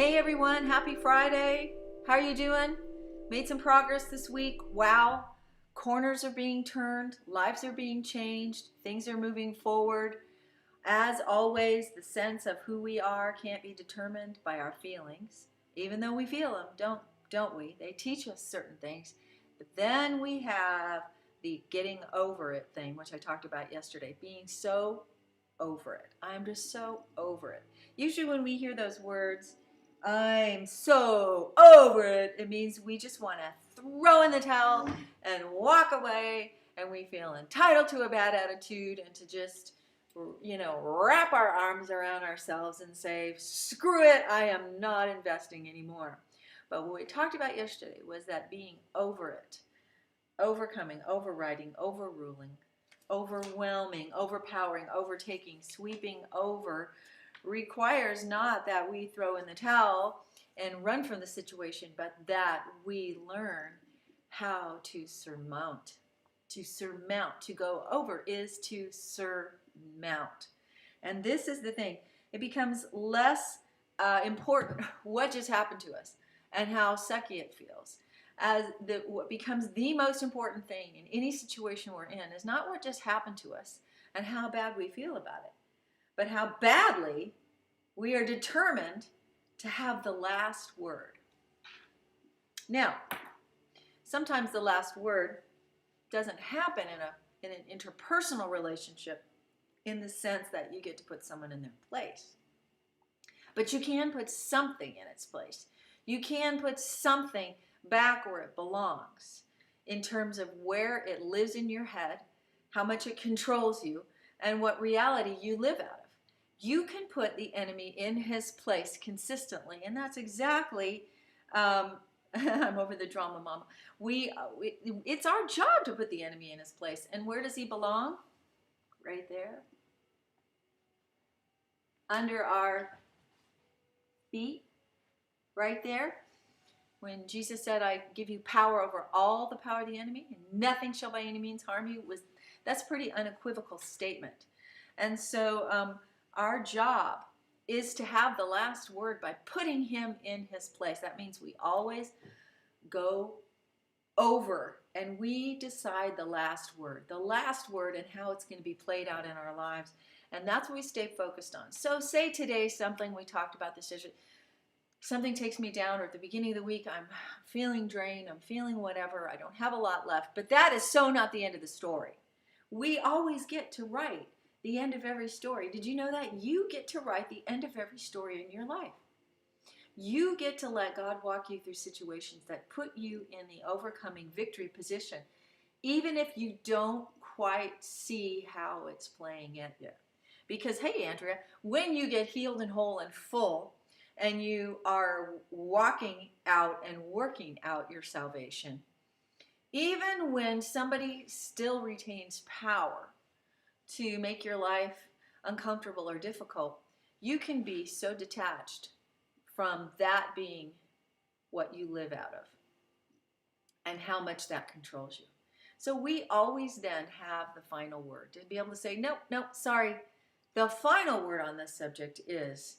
Hey everyone, happy Friday. How are you doing? Made some progress this week. Wow. Corners are being turned, lives are being changed, things are moving forward. As always, the sense of who we are can't be determined by our feelings, even though we feel them, don't we? They teach us certain things. But then we have the getting over it thing, which I talked about yesterday, being so over it. I'm just so over it. Usually when we hear those words, I'm so over it, it means we just want to throw in the towel and walk away, and we feel entitled to a bad attitude and to just, wrap our arms around ourselves and say, screw it, I am not investing anymore. But what we talked about yesterday was that being over it, overcoming, overriding, overruling, overwhelming, overpowering, overtaking, sweeping over requires not that we throw in the towel and run from the situation, but that we learn how to surmount. To surmount, to go over is to surmount. And this is the thing. It becomes less important what just happened to us and how sucky it feels. What becomes the most important thing in any situation we're in is not what just happened to us and how bad we feel about it, but how badly we are determined to have the last word. Now, sometimes the last word doesn't happen in an interpersonal relationship in the sense that you get to put someone in their place. But you can put something in its place. You can put something back where it belongs in terms of where it lives in your head, how much it controls you, and what reality you live out of. You can put the enemy in his place consistently, and that's exactly, I'm over the drama, mama. It's our job to put the enemy in his place. And where does he belong? Right there. Under our feet, right there. When Jesus said, I give you power over all the power of the enemy, and nothing shall by any means harm you, that's a pretty unequivocal statement. And so our job is to have the last word by putting him in his place. That means we always go over and we decide the last word and how it's going to be played out in our lives. And that's what we stay focused on. So say today something we talked about this issue. Something takes me down, or at the beginning of the week, I'm feeling drained, I'm feeling whatever, I don't have a lot left. But that is so not the end of the story. We always get to write the end of every story. Did you know that? You get to write the end of every story in your life. You get to let God walk you through situations that put you in the overcoming victory position, even if you don't quite see how it's playing it yet. Because, hey, Andrea, when you get healed and whole and full, and you are walking out and working out your salvation, even when somebody still retains power to make your life uncomfortable or difficult, you can be so detached from that being what you live out of and how much that controls you. So we always then have the final word to be able to say, nope, sorry. The final word on this subject is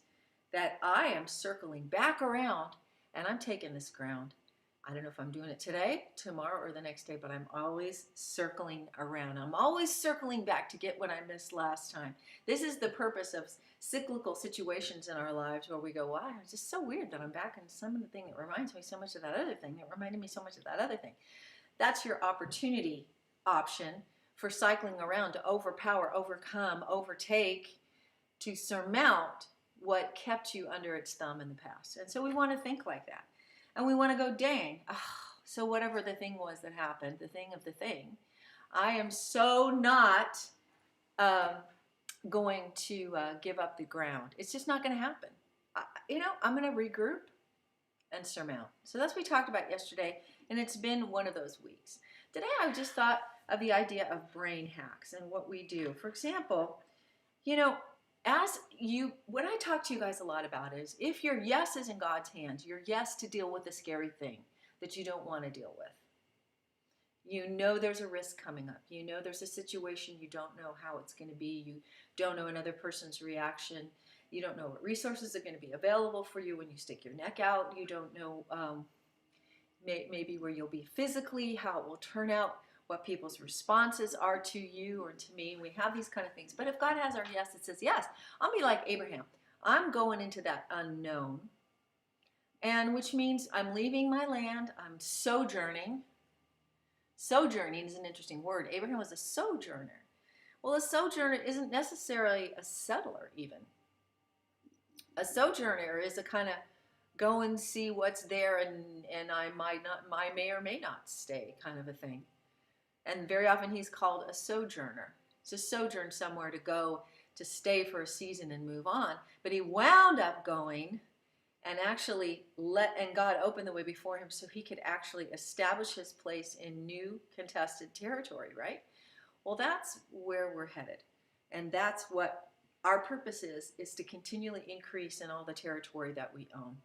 that I am circling back around and I'm taking this ground. I don't know if I'm doing it today, tomorrow, or the next day, but I'm always circling around. I'm always circling back to get what I missed last time. This is the purpose of cyclical situations in our lives where we go, wow, it's just so weird that I'm back in some of the thing that reminds me so much of that other thing that reminded me so much of that other thing. That's your opportunity option for cycling around to overpower, overcome, overtake, to surmount what kept you under its thumb in the past. And so we want to think like that. And we want to go, dang, so whatever the thing was that happened, the thing of the thing, I am so not going to give up the ground. It's just not going to happen. I'm going to regroup and surmount. So that's what we talked about yesterday, and it's been one of those weeks. Today I just thought of the idea of brain hacks and what we do. For example, what I talk to you guys a lot about is if your yes is in God's hands, your yes to deal with a scary thing that you don't want to deal with. You know there's a risk coming up. You know there's a situation you don't know how it's going to be. You don't know another person's reaction. You don't know what resources are going to be available for you when you stick your neck out. You don't know maybe where you'll be physically, how it will turn out, what people's responses are to you or to me. We have these kind of things. But if God has our yes, it says, yes, I'll be like Abraham. I'm going into that unknown, and which means I'm leaving my land. I'm sojourning. Sojourning is an interesting word. Abraham was a sojourner. Well, a sojourner isn't necessarily a settler even. A sojourner is a kind of go and see what's there, and I may or may not stay kind of a thing. And very often he's called a sojourner. To sojourn somewhere, to go, to stay for a season and move on. But he wound up going and actually and God opened the way before him so he could actually establish his place in new contested territory, right? Well, that's where we're headed. And that's what our purpose is to continually increase in all the territory that we own.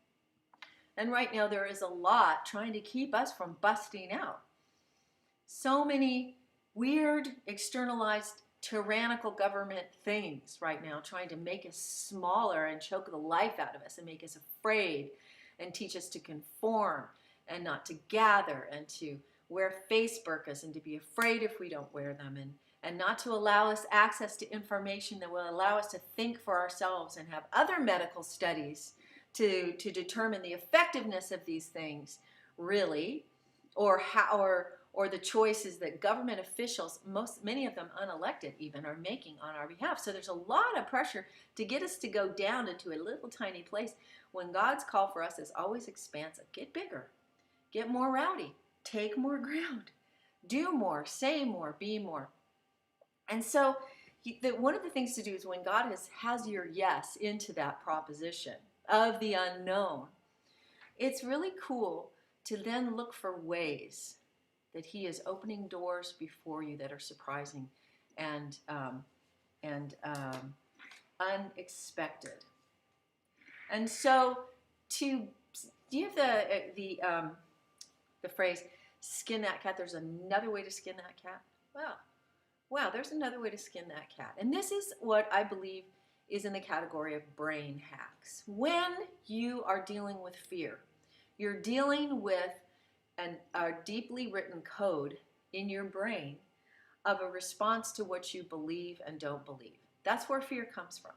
And right now there is a lot trying to keep us from busting out. So many weird, externalized, tyrannical government things right now trying to make us smaller and choke the life out of us and make us afraid and teach us to conform and not to gather and to wear face burqas and to be afraid if we don't wear them and not to allow us access to information that will allow us to think for ourselves and have other medical studies to determine the effectiveness of these things really, or the choices that government officials, many of them unelected even, are making on our behalf. So there's a lot of pressure to get us to go down into a little tiny place when God's call for us is always expansive. Get bigger, get more rowdy, take more ground, do more, say more, be more. And so one of the things to do is when God has your yes into that proposition of the unknown, it's really cool to then look for ways that he is opening doors before you that are surprising and unexpected. And so, do you have the phrase "skin that cat"? There's another way to skin that cat. Wow, there's another way to skin that cat. And this is what I believe is in the category of brain hacks. When you are dealing with fear, you're dealing with a deeply written code in your brain of a response to what you believe and don't believe. That's where fear comes from.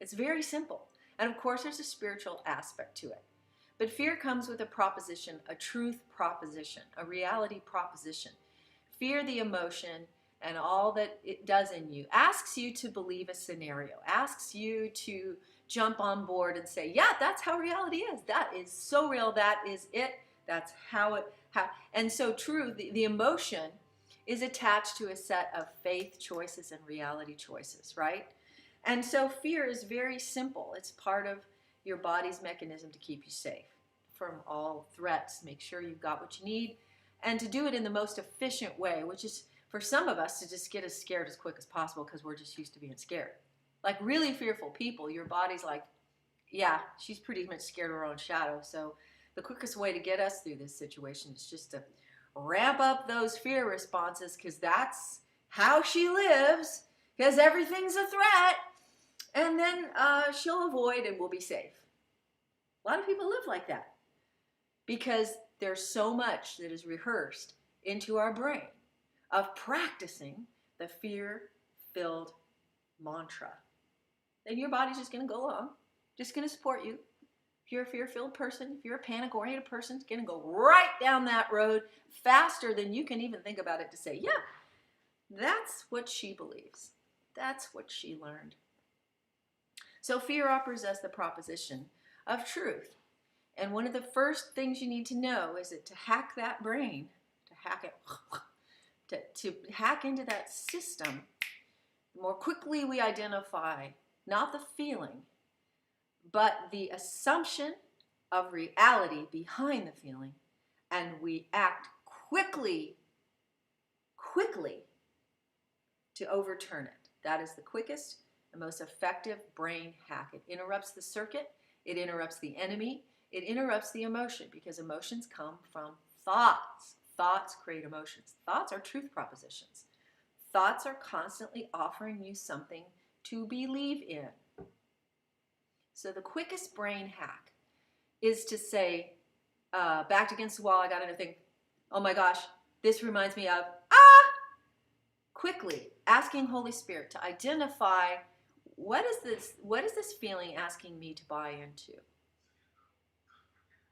It's very simple. And of course, there's a spiritual aspect to it. But fear comes with a proposition, a truth proposition, a reality proposition. Fear, the emotion, and all that it does in you, asks you to believe a scenario, asks you to jump on board and say, yeah, that's how reality is. That is so real. That is it. That's and so true, the emotion is attached to a set of faith choices and reality choices, right? And so fear is very simple. It's part of your body's mechanism to keep you safe from all threats. Make sure you've got what you need, and to do it in the most efficient way, which is for some of us to just get as scared as quick as possible because we're just used to being scared. Like really fearful people, your body's like, yeah, she's pretty much scared of her own shadow. So the quickest way to get us through this situation is just to ramp up those fear responses, because that's how she lives, because everything's a threat, and then she'll avoid and we'll be safe. A lot of people live like that because there's so much that is rehearsed into our brain of practicing the fear-filled mantra. And your body's just going to go along, just going to support you. If you're a fear-filled person, if you're a panic-oriented person, it's going to go right down that road faster than you can even think about it to say, yeah, that's what she believes. That's what she learned. So fear offers us the proposition of truth. And one of the first things you need to know is that to hack that brain, to hack it, to hack into that system, the more quickly we identify not the feeling, but the assumption of reality behind the feeling, and we act quickly to overturn it. That is the quickest and most effective brain hack. It interrupts the circuit, it interrupts the enemy, it interrupts the emotion, because emotions come from thoughts. Thoughts create emotions. Thoughts are truth propositions. Thoughts are constantly offering you something to believe in. So the quickest brain hack is to say, backed against the wall, I got another thing. Oh my gosh, this reminds me of, quickly asking Holy Spirit to identify what is this feeling asking me to buy into?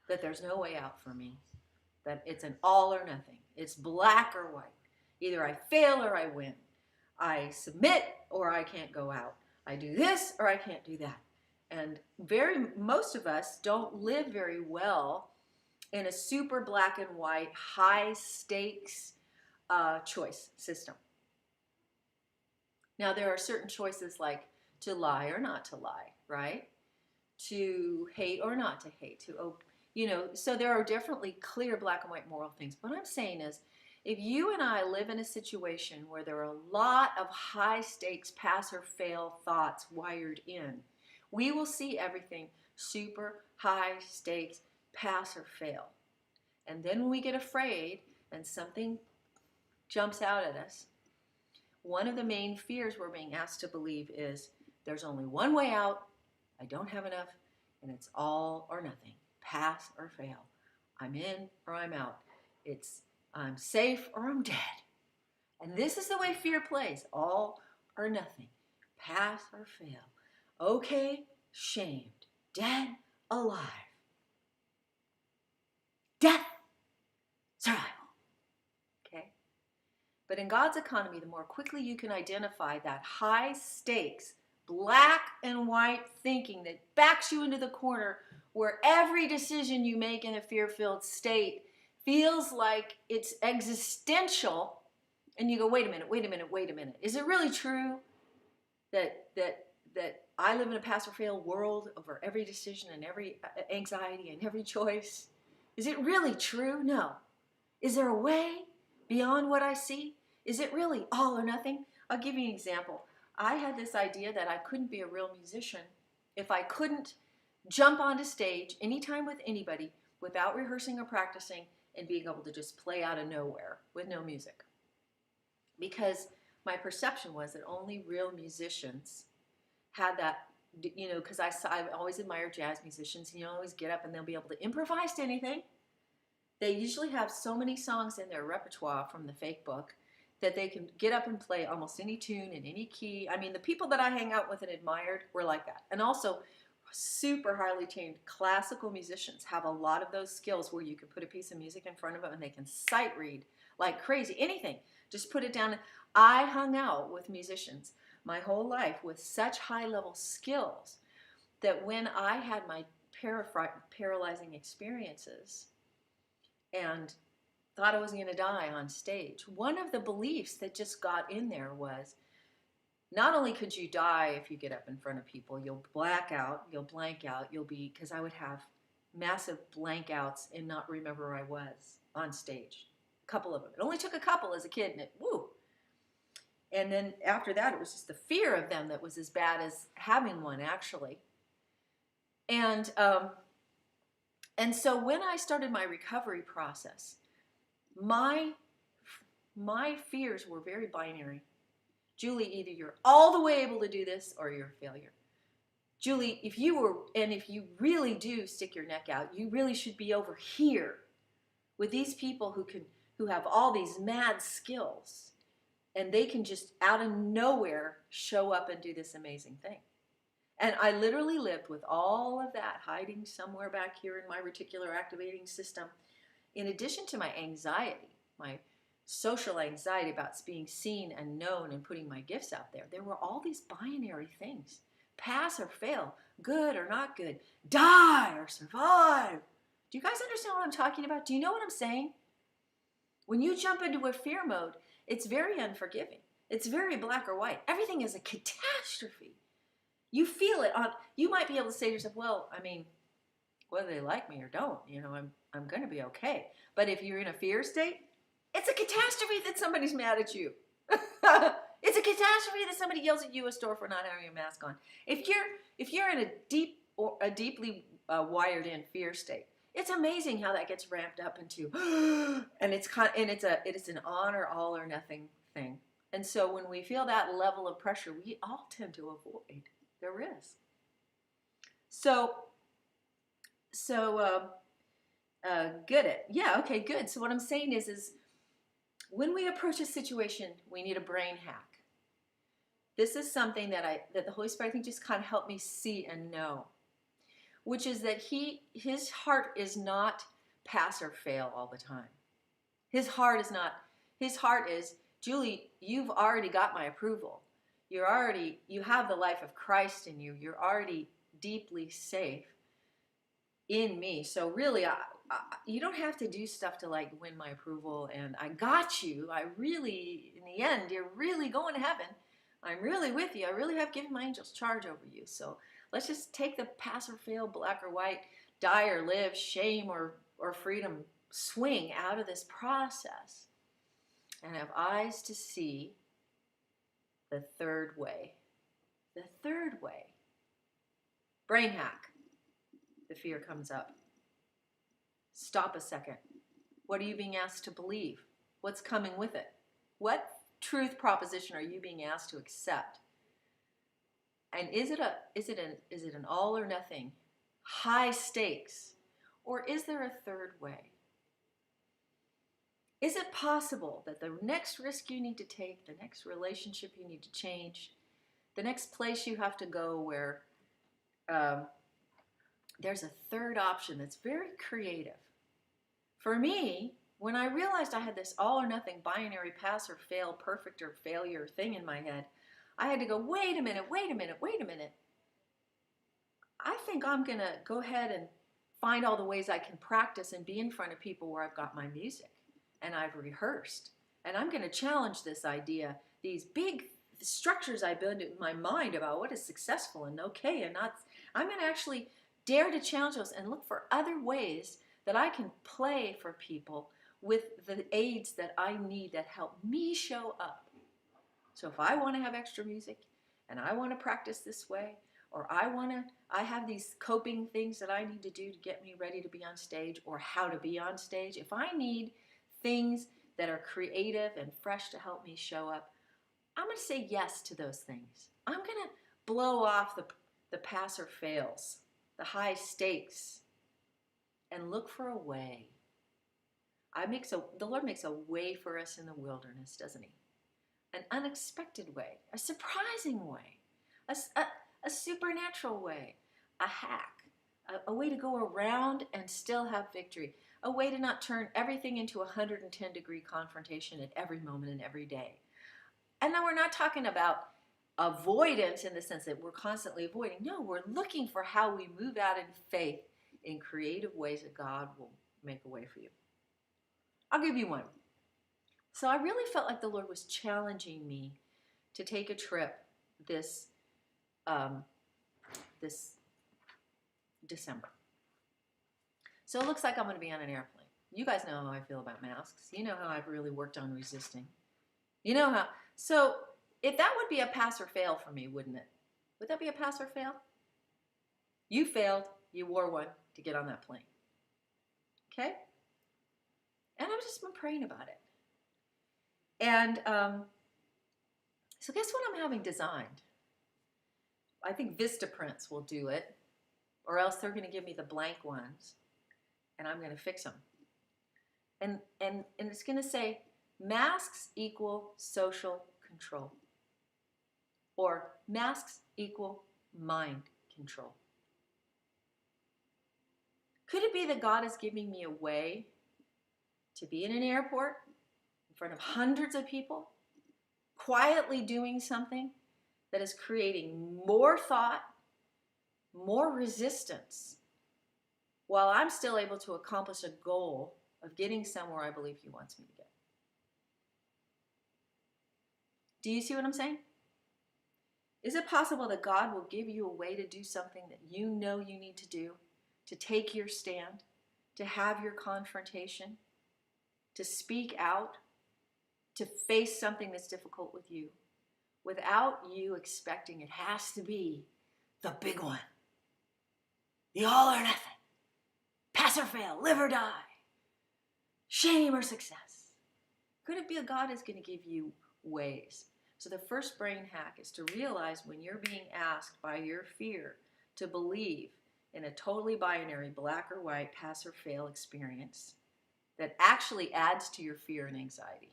That there's no way out for me. That it's an all or nothing. It's black or white. Either I fail or I win. I submit or I can't go out. I do this or I can't do that. And most of us don't live very well in a super black and white, high stakes choice system. Now, there are certain choices like to lie or not to lie, right? To hate or not to hate, so there are definitely clear black and white moral things. What I'm saying is, if you and I live in a situation where there are a lot of high stakes pass or fail thoughts wired in, we will see everything super high stakes, pass or fail. And then when we get afraid and something jumps out at us, one of the main fears we're being asked to believe is there's only one way out, I don't have enough, and it's all or nothing, pass or fail. I'm in or I'm out. It's I'm safe or I'm dead. And this is the way fear plays, all or nothing, pass or fail. Okay, shamed, dead, alive. Death, survival. Okay? But in God's economy, the more quickly you can identify that high stakes, black and white thinking that backs you into the corner where every decision you make in a fear-filled state feels like it's existential, and you go, wait a minute. Is it really true that I live in a pass or fail world over every decision and every anxiety and every choice? Is it really true? No. Is there a way beyond what I see? Is it really all or nothing? I'll give you an example. I had this idea that I couldn't be a real musician if I couldn't jump onto stage anytime with anybody without rehearsing or practicing and being able to just play out of nowhere with no music. Because my perception was that only real musicians had that, because I've always admired jazz musicians, and you always get up and they'll be able to improvise to anything. They usually have so many songs in their repertoire from the fake book that they can get up and play almost any tune in any key. I mean, the people that I hang out with and admired were like that. And also, super highly trained classical musicians have a lot of those skills where you can put a piece of music in front of them and they can sight read like crazy. Anything. Just put it down. I hung out with musicians my whole life with such high-level skills that when I had my paralyzing experiences and thought I was going to die on stage, one of the beliefs that just got in there was, not only could you die if you get up in front of people, you'll black out, you'll blank out, because I would have massive blank outs and not remember where I was on stage. A couple of them. It only took a couple as a kid, and And then after that, it was just the fear of them that was as bad as having one, actually. And so when I started my recovery process, my fears were very binary. Julie, either you're all the way able to do this or you're a failure. Julie, if you really do stick your neck out, you really should be over here with these people who have all these mad skills, and they can just out of nowhere show up and do this amazing thing. And I literally lived with all of that hiding somewhere back here in my reticular activating system, in addition to my anxiety, my social anxiety about being seen and known and putting my gifts out there. There were all these binary things. Pass or fail, good or not good, die or survive. Do you guys understand what I'm talking about? Do you know what I'm saying? When you jump into a fear mode, it's very unforgiving. It's very black or white. Everything is a catastrophe. You feel it. You might be able to say to yourself, well, I mean, whether they like me or don't, I'm going to be okay. But if you're in a fear state, it's a catastrophe that somebody's mad at you. It's a catastrophe that somebody yells at you at a store for not having a mask on. If you're in a deeply wired in fear state, it's amazing how that gets ramped up into, and it's an on or all or nothing thing. And so when we feel that level of pressure, we all tend to avoid the risk. So, good it. Yeah, okay, good. So what I'm saying is when we approach a situation, we need a brain hack. This is something that the Holy Spirit, I think, just kind of helped me see and know, which is that his heart is not pass or fail all the time. His heart is not. His heart is, Julie, you've already got my approval. You have the life of Christ in you. You're already deeply safe in me. So really, you don't have to do stuff to like win my approval. And I got you. I really, in the end, you're really going to heaven. I'm really with you. I really have given my angels charge over you. So let's just take the pass or fail, black or white, die or live, shame or freedom swing out of this process and have eyes to see the third way. The third way. Brain hack. The fear comes up. Stop a second. What are you being asked to believe? What's coming with it? What truth proposition are you being asked to accept? And is it an all or nothing, high stakes, or is there a third way? Is it possible that the next risk you need to take, the next relationship you need to change, the next place you have to go where there's a third option that's very creative? For me, when I realized I had this all or nothing binary pass or fail, perfect or failure thing in my head, I had to go, wait a minute. I think I'm going to go ahead and find all the ways I can practice and be in front of people where I've got my music and I've rehearsed. And I'm going to challenge this idea, these big structures I build in my mind about what is successful and okay and not. I'm going to actually dare to challenge those and look for other ways that I can play for people with the aids that I need that help me show up. So if I want to have extra music and I want to practice this way, or I have these coping things that I need to do to get me ready to be on stage, or how to be on stage, if I need things that are creative and fresh to help me show up, I'm going to say yes to those things. I'm going to blow off the pass or fails, the high stakes, and look for a way. The Lord makes a way for us in the wilderness, doesn't he? An unexpected way, a surprising way, a supernatural way, a hack, a way to go around and still have victory, a way to not turn everything into a 110-degree confrontation at every moment and every day. And then we're not talking about avoidance in the sense that we're constantly avoiding. No, we're looking for how we move out in faith in creative ways that God will make a way for you. I'll give you one. So I really felt like the Lord was challenging me to take a trip this December. So it looks like I'm going to be on an airplane. You guys know how I feel about masks. You know how I've really worked on resisting. You know how. So if that would be a pass or fail for me, wouldn't it? Would that be a pass or fail? You failed. You wore one to get on that plane. Okay? And I've just been praying about it. And so guess what I'm having designed? I think Vistaprints will do it, or else they're going to give me the blank ones, and I'm going to fix them. And it's going to say, masks equal social control, or masks equal mind control. Could it be that God is giving me a way to be in an airport in front of hundreds of people, quietly doing something that is creating more thought, more resistance, while I'm still able to accomplish a goal of getting somewhere I believe he wants me to get? Do you see what I'm saying? Is it possible that God will give you a way to do something that you know you need to do, to take your stand, to have your confrontation, to speak out, to face something that's difficult with you, without you expecting it has to be the big one, the all or nothing, pass or fail, live or die, shame or success? Could it be that God is going to give you ways? So the first brain hack is to realize when you're being asked by your fear to believe in a totally binary, black or white, pass or fail experience that actually adds to your fear and anxiety?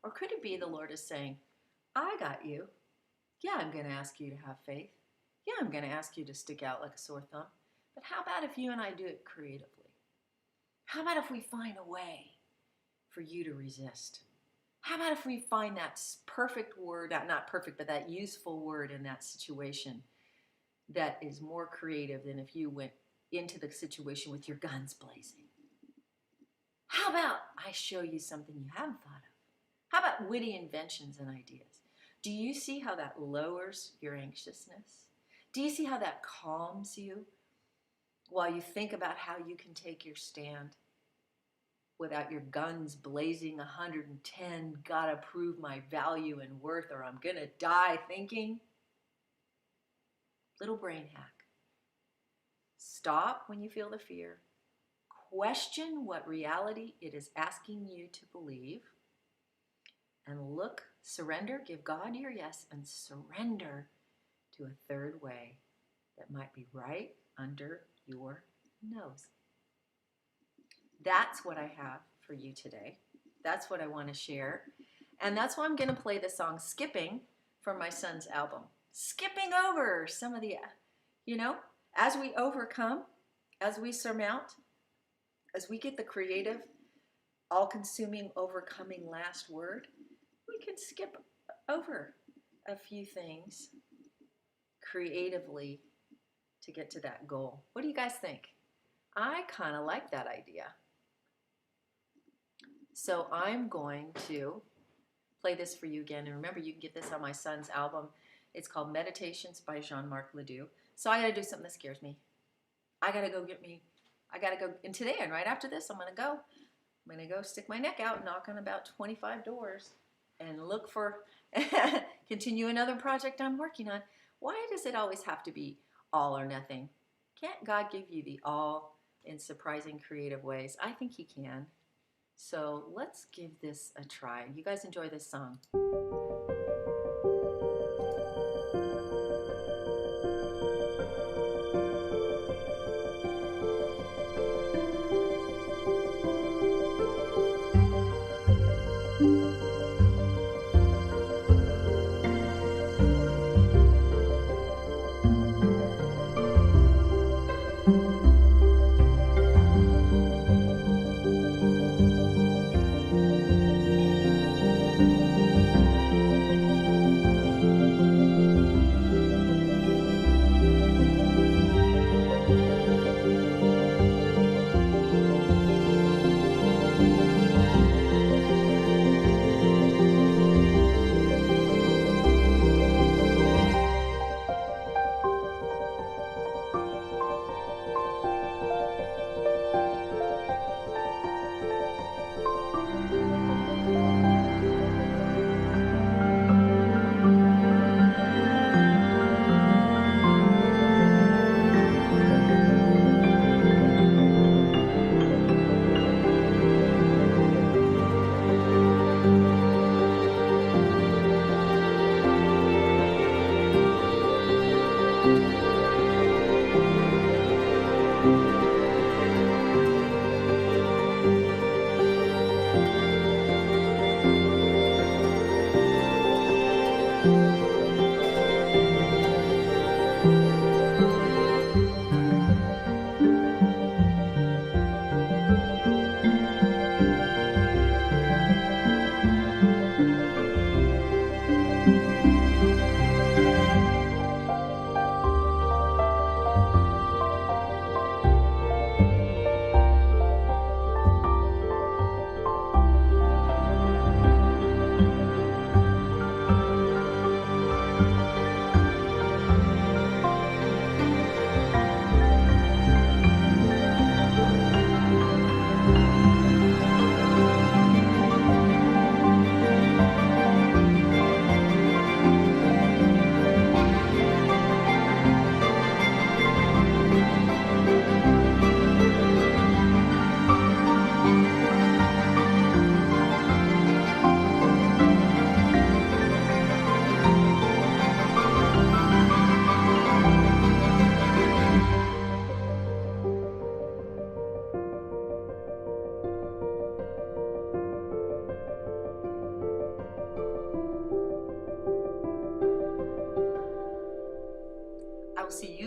Or could it be the Lord is saying, I got you. Yeah, I'm going to ask you to have faith. Yeah, I'm going to ask you to stick out like a sore thumb. But how about if you and I do it creatively? How about if we find a way for you to resist? How about if we find that perfect word, not perfect, but that useful word in that situation that is more creative than if you went into the situation with your guns blazing? How about I show you something you haven't thought of? How about witty inventions and ideas? Do you see how that lowers your anxiousness? Do you see how that calms you while you think about how you can take your stand without your guns blazing 110, gotta prove my value and worth or I'm gonna die thinking? Little brain hack. Stop when you feel the fear. Question what reality it is asking you to believe. And look, surrender, give God your yes, and surrender to a third way that might be right under your nose. That's what I have for you today. That's what I want to share. And that's why I'm going to play the song Skipping from my son's album. Skipping over some of the, as we overcome, as we surmount, as we get the creative, all-consuming, overcoming last word, we can skip over a few things creatively to get to that goal. What do you guys think? I kind of like that idea. So I'm going to play this for you again. And remember, you can get this on my son's album. It's called Meditations by Jean-Marc Ledoux. So I got to do something that scares me. I got to go, and today and right after this, I'm going to go stick my neck out and knock on about 25 doors and look for, continue another project I'm working on. Why does it always have to be all or nothing? Can't God give you the all in surprising, creative ways? I think He can. So let's give this a try. You guys enjoy this song.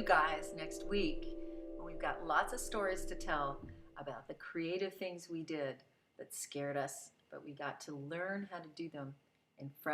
guys next week. We've got lots of stories to tell about the creative things we did that scared us, but we got to learn how to do them in fresh